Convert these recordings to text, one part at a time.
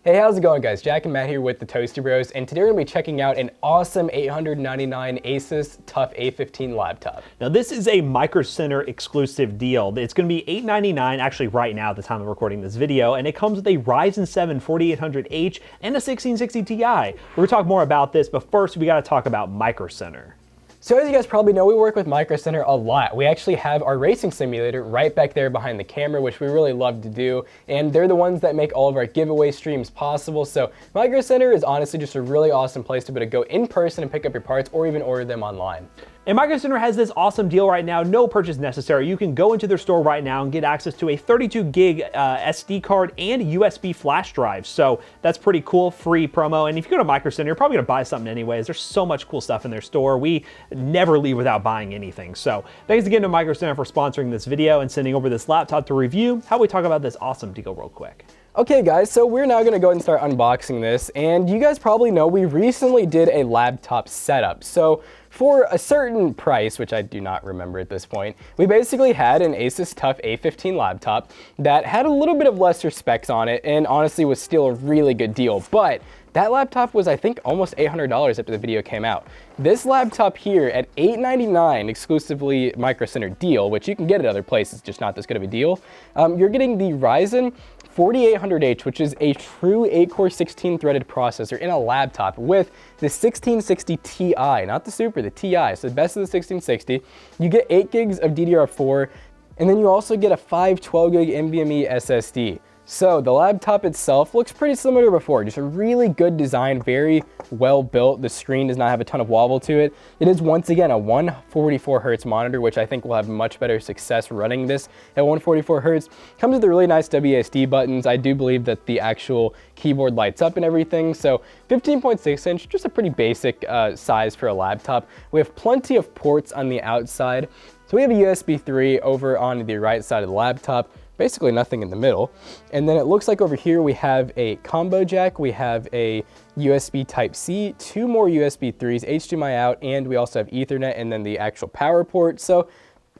Hey, how's it going, guys? Jack and Matt here with the Toasty Bros, and today we're going to be checking out an awesome $899 Asus Tuf A15 laptop. Now, this is a Micocenter exclusive deal. It's going to be $899 actually right now at the time of recording this video, and it comes with a Ryzen 7 4800H and a 1660 Ti. We're going to talk more about this, but first we got to talk about Micocenter. So as you guys probably know, we work with Micocenter a lot. We actually have our racing simulator right back there behind the camera, which we really love to do, and they're the ones that make all of our giveaway streams possible. So Micocenter is honestly just a really awesome place to be able to go in person and pick up your parts or even order them online. And Micocenter has this awesome deal right now, no purchase necessary. You can go into their store right now and get access to a 32 gig SD card and USB flash drive. So that's pretty cool, free promo. And if you go to Micocenter, you're probably gonna buy something anyways. There's so much cool stuff in their store. We never leave without buying anything. So thanks again to Micocenter for sponsoring this video and sending over this laptop to review. How about we talk about this awesome deal real quick? Okay guys, so we're now gonna go ahead and start unboxing this, and you guys probably know we recently did a laptop setup. So for a certain price, which I do not remember at this point, we basically had an Asus Tuf A15 laptop that had a little bit of lesser specs on it and honestly was still a really good deal. But that laptop was, I think, almost $800 after the video came out. This laptop here at $899, exclusively Micocenter deal, which you can get at other places, just not this good of a deal. You're getting the Ryzen 4800H, which is a true 8-core 16-threaded processor in a laptop with the 1660 Ti, not the Super, the Ti, so the best of the 1660. You get 8 gigs of DDR4, and then you also get a 512 gig NVMe SSD. So the laptop itself looks pretty similar to before, just a really good design, very well built. The screen does not have a ton of wobble to it. It is once again a 144 Hertz monitor, which I think will have much better success running this at 144 Hertz. Comes with the really nice WASD buttons. I do believe that the actual keyboard lights up and everything. So 15.6 inch, just a pretty basic size for a laptop. We have plenty of ports on the outside. So we have a USB 3 over on the right side of the laptop. Basically nothing in the middle. And then it looks like over here we have a combo jack, we have a USB Type-C, 2 more USB 3s, HDMI out, and we also have Ethernet and then the actual power port. So,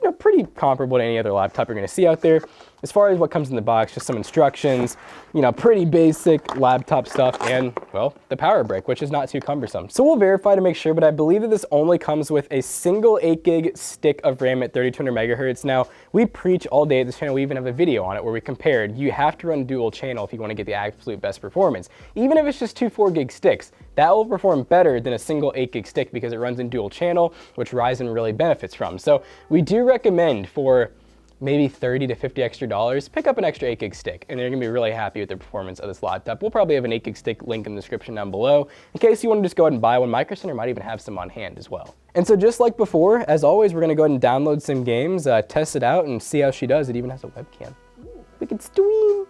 you know, pretty comparable to any other laptop you're gonna see out there. As far as what comes in the box, just some instructions, you know, pretty basic laptop stuff, and, well, the power brick, which is not too cumbersome. So we'll verify to make sure, but I believe that this only comes with a single 8 gig stick of RAM at 3200 megahertz. Now, we preach all day at this channel, we even have a video on it where we compared. You have to run dual channel if you want to get the absolute best performance. Even if it's just 2 4 gig sticks, that will perform better than a single 8 gig stick because it runs in dual channel, which Ryzen really benefits from. So we do recommend for maybe $30 to $50 extra, pick up an extra 8 gig stick, and they're gonna be really happy with the performance of this laptop. We'll probably have an 8 gig stick link in the description down below in case you want to just go ahead and buy one. Micocenter might even have some on hand as well. And so just like before, as always, we're gonna go ahead and download some games, test it out, and see how she does. It even has a webcam. We can stream.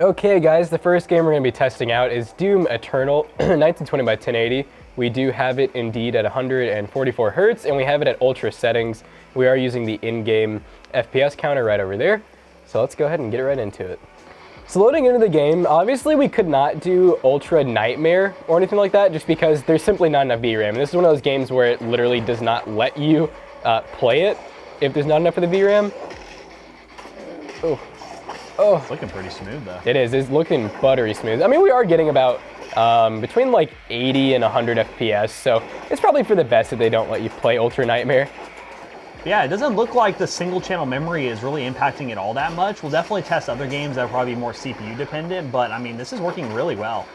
Okay guys, the first game we're gonna be testing out is Doom Eternal, 1920 by 1080. We do have it indeed at 144 Hertz, and we have it at ultra settings. We are using the in-game FPS counter right over there. So let's go ahead and get right into it. So loading into the game, obviously we could not do Ultra Nightmare or anything like that just because there's simply not enough VRAM. And this is one of those games where it literally does not let you play it if there's not enough of the VRAM. Oh. Oh. It's looking pretty smooth though. It is, it's looking buttery smooth. I mean, we are getting about between like 80 and 100 FPS, so it's probably for the best that they don't let you play Ultra Nightmare. Yeah, it doesn't look like the single channel memory is really impacting it all that much. We'll definitely test other games that will probably be more CPU dependent, but I mean, this is working really well.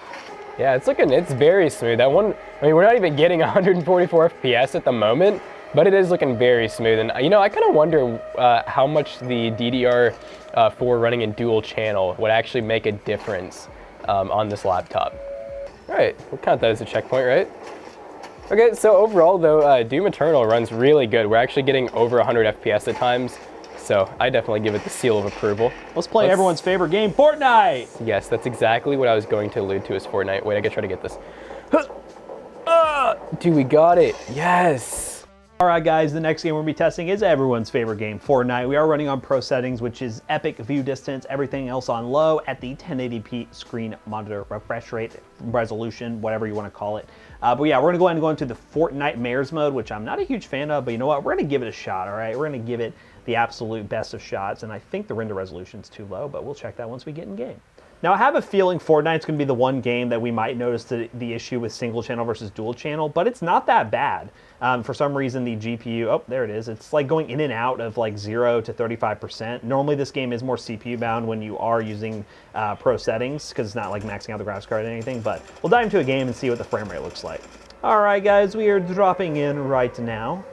Yeah, it's very smooth. That one, I mean, we're not even getting 144 FPS at the moment, but it is looking very smooth. And you know, I kind of wonder how much the DDR4 running in dual channel would actually make a difference on this laptop. All right, we'll count that as a checkpoint, right? Okay, so overall though, Doom Eternal runs really good. We're actually getting over 100 FPS at times, so I definitely give it the seal of approval. Let's play everyone's favorite game, Fortnite! Yes, that's exactly what I was going to allude to as Fortnite. Wait, I gotta try to get this. Dude, we got it, yes! All right, guys, the next game we'll be testing is everyone's favorite game, Fortnite. We are running on pro settings, which is epic view distance, everything else on low at the 1080p screen monitor refresh rate, resolution, whatever you want to call it. But yeah, we're gonna go ahead and go into the Fortnite Mares mode, which I'm not a huge fan of, but you know what? We're gonna give it a shot, all right? We're gonna give it the absolute best of shots, and I think the render resolution's too low, but we'll check that once we get in game. Now, I have a feeling Fortnite's going to be the one game that we might notice the issue with single channel versus dual channel, but it's not that bad. For some reason, the GPU, oh, there it is. It's like going in and out of like 0 to 35%. Normally, this game is more CPU bound when you are using pro settings because it's not like maxing out the graphics card or anything, but we'll dive into a game and see what the frame rate looks like. All right, guys, we are dropping in right now.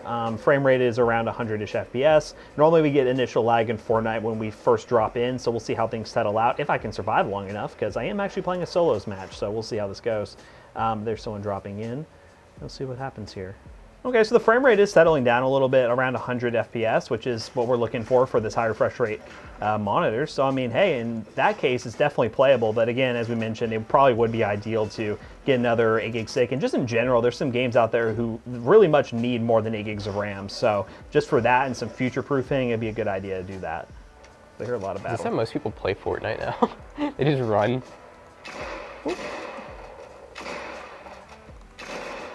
Frame rate is around 100-ish FPS. Normally, we get initial lag in Fortnite when we first drop in, so we'll see how things settle out, if I can survive long enough, because I am actually playing a solos match, so we'll see how this goes. There's someone dropping in. Let's see what happens here. Okay, so the frame rate is settling down a little bit, around 100 FPS, which is what we're looking for this high refresh rate monitor. So, I mean, hey, in that case, it's definitely playable. But again, as we mentioned, it probably would be ideal to get another 8 gig stick. And just in general, there's some games out there who really much need more than 8 gigs of RAM. So just for that and some future proofing, it'd be a good idea to do that. I hear a lot of battle. Is that how most people play Fortnite now? They just run. Ooh.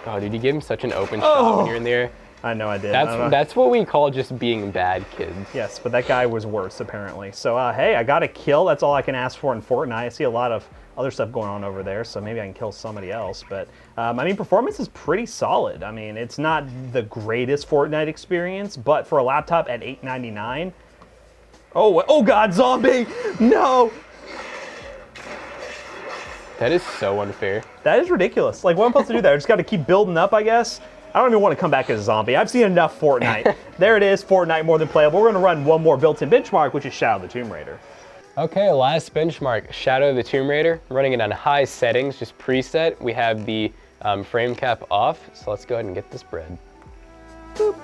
Oh, dude, you gave him such an open shot when you're in there. I know I did. That's what we call just being bad kids. Yes, but that guy was worse, apparently. So, hey, I got a kill. That's all I can ask for in Fortnite. I see a lot of other stuff going on over there, so maybe I can kill somebody else. But, I mean, performance is pretty solid. I mean, it's not the greatest Fortnite experience, but for a laptop at $899... Oh, God, zombie! No! That is so unfair. That is ridiculous. Like, what am I supposed to do there? I just got to keep building up, I guess? I don't even want to come back as a zombie. I've seen enough Fortnite. There it is, Fortnite more than playable. We're going to run one more built-in benchmark, which is Shadow of the Tomb Raider. Okay, last benchmark, Shadow of the Tomb Raider. Running it on high settings, just preset. We have the frame cap off, so let's go ahead and get this bread. Boop.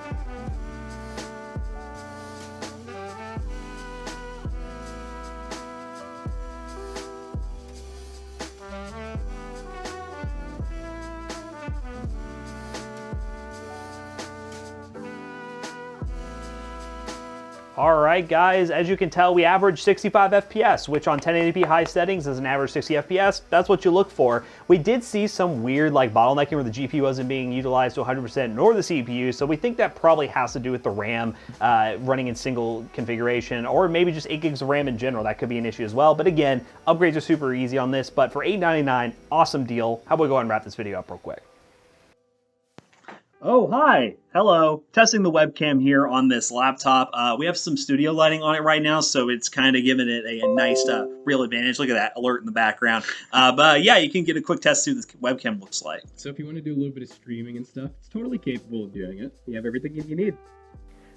All right, guys, as you can tell, we average 65 FPS, which on 1080p high settings is an average 60 FPS. That's what you look for. We did see some weird like bottlenecking where the GPU wasn't being utilized to 100%, nor the CPU, so we think that probably has to do with the RAM running in single configuration, or maybe just 8 gigs of RAM in general. That could be an issue as well. But again, upgrades are super easy on this, but for $899, awesome deal. How about we go ahead and wrap this video up real quick? Oh, hi. Hello. Testing the webcam here on this laptop. We have some studio lighting on it right now, so it's kind of giving it a nice real advantage. Look at that alert in the background. But yeah, you can get a quick test through this webcam looks like. So if you want to do a little bit of streaming and stuff, it's totally capable of doing it. You have everything you need.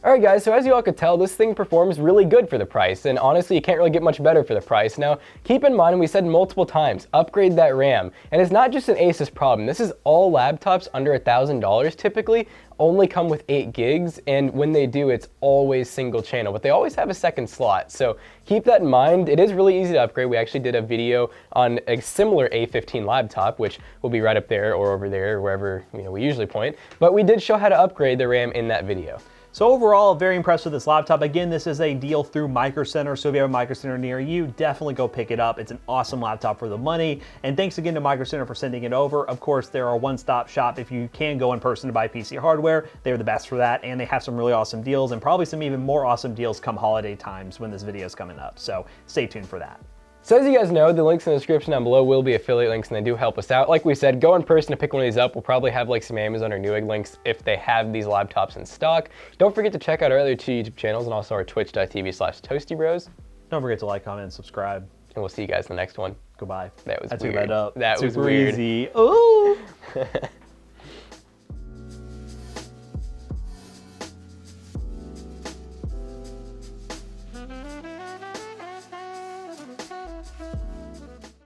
Alright guys, so as you all could tell, this thing performs really good for the price, and honestly, you can't really get much better for the price. Now, keep in mind, we said multiple times, upgrade that RAM. And it's not just an Asus problem. This is all laptops under $1,000 typically only come with 8 gigs, and when they do, it's always single channel, but they always have a second slot. So keep that in mind. It is really easy to upgrade. We actually did a video on a similar A15 laptop, which will be right up there or over there, wherever we usually point. But we did show how to upgrade the RAM in that video. So overall, very impressed with this laptop. Again, this is a deal through Micocenter, so if you have a Micocenter near you, definitely go pick it up. It's an awesome laptop for the money. And thanks again to Micocenter for sending it over. Of course, they're a one-stop shop. If you can go in person to buy PC hardware, they're the best for that, and they have some really awesome deals, and probably some even more awesome deals come holiday times when this video is coming up. So stay tuned for that. So as you guys know, the links in the description down below will be affiliate links, and they do help us out. Like we said, go in person to pick one of these up. We'll probably have like some Amazon or Newegg links if they have these laptops in stock. Don't forget to check out our other 2 YouTube channels and also our twitch.tv/toastybros. Don't forget to like, comment, and subscribe. And we'll see you guys in the next one. Goodbye. That was I weird. took that up. That was super weird. easy. Ooh.